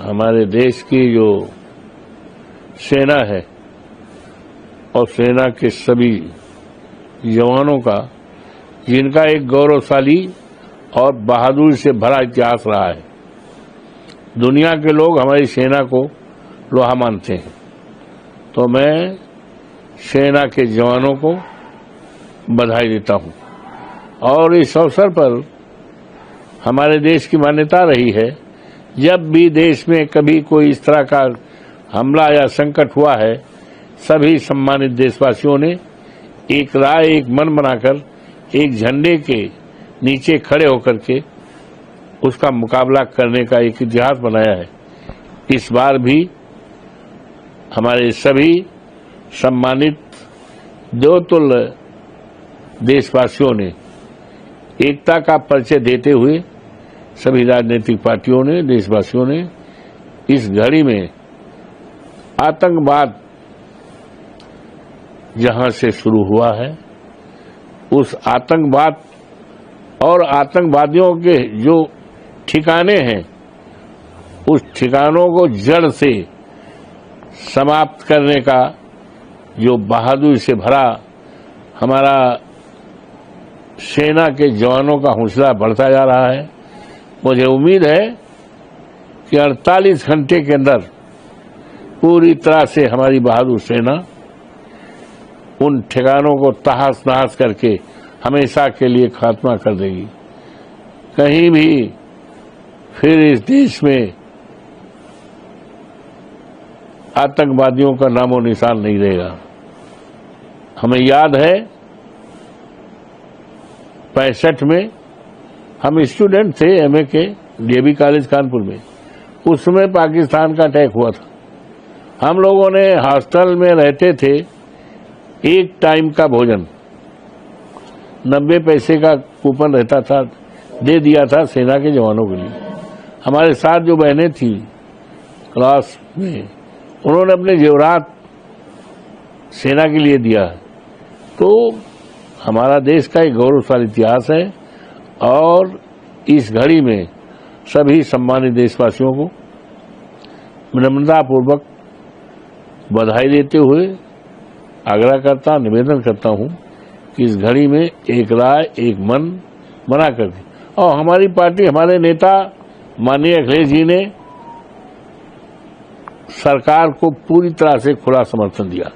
हमारे देश की जो सेना है और सेना के सभी जवानों का, जिनका एक गौरवशाली और बहादुरी से भरा इतिहास रहा है। दुनिया के लोग हमारी सेना को लोहा मानते हैं, तो मैं सेना के जवानों को बधाई देता हूं। और इस अवसर पर हमारे देश की मान्यता रही है, जब भी देश में कभी कोई इस तरह का हमला या संकट हुआ है, सभी सम्मानित देशवासियों ने एक राय एक मन बनाकर एक झंडे के नीचे खड़े होकर के उसका मुकाबला करने का एक इतिहास बनाया है। इस बार भी हमारे सभी सम्मानित देवतुल्य देशवासियों ने एकता का परिचय देते हुए सभी राजनीतिक पार्टियों ने, देशवासियों ने इस घड़ी में आतंकवाद जहां से शुरू हुआ है, उस आतंकवाद और आतंकवादियों के जो ठिकाने हैं, उस ठिकानों को जड़ से समाप्त करने का जो बहादुरी से भरा हमारा सेना के जवानों का हौसला बढ़ता जा रहा है। मुझे उम्मीद है कि 48 घंटे के अंदर पूरी तरह से हमारी बहादुर सेना उन ठिकानों को तहस नहस करके हमेशा के लिए खात्मा कर देगी। कहीं भी फिर इस देश में आतंकवादियों का नामो निशान नहीं रहेगा। हमें याद है 65 में हम स्टूडेंट थे एमए के डीएवी कॉलेज कानपुर में, उस समय पाकिस्तान का अटैक हुआ था। हम लोगों ने हॉस्टल में रहते थे, एक टाइम का भोजन 90 पैसे का कूपन रहता था, दे दिया था सेना के जवानों के लिए। हमारे साथ जो बहनें थी क्लास में, उन्होंने अपने जेवरात सेना के लिए दिया है। तो हमारा देश का एक गौरवशाली इतिहास है और इस घड़ी में सभी सम्मानित देशवासियों को विनम्रतापूर्वक बधाई देते हुए आग्रह करता, निवेदन करता हूं कि इस घड़ी में एक राय एक मन बना करके, और हमारी पार्टी, हमारे नेता माननीय अखिलेश जी ने सरकार को पूरी तरह से खुला समर्थन दिया।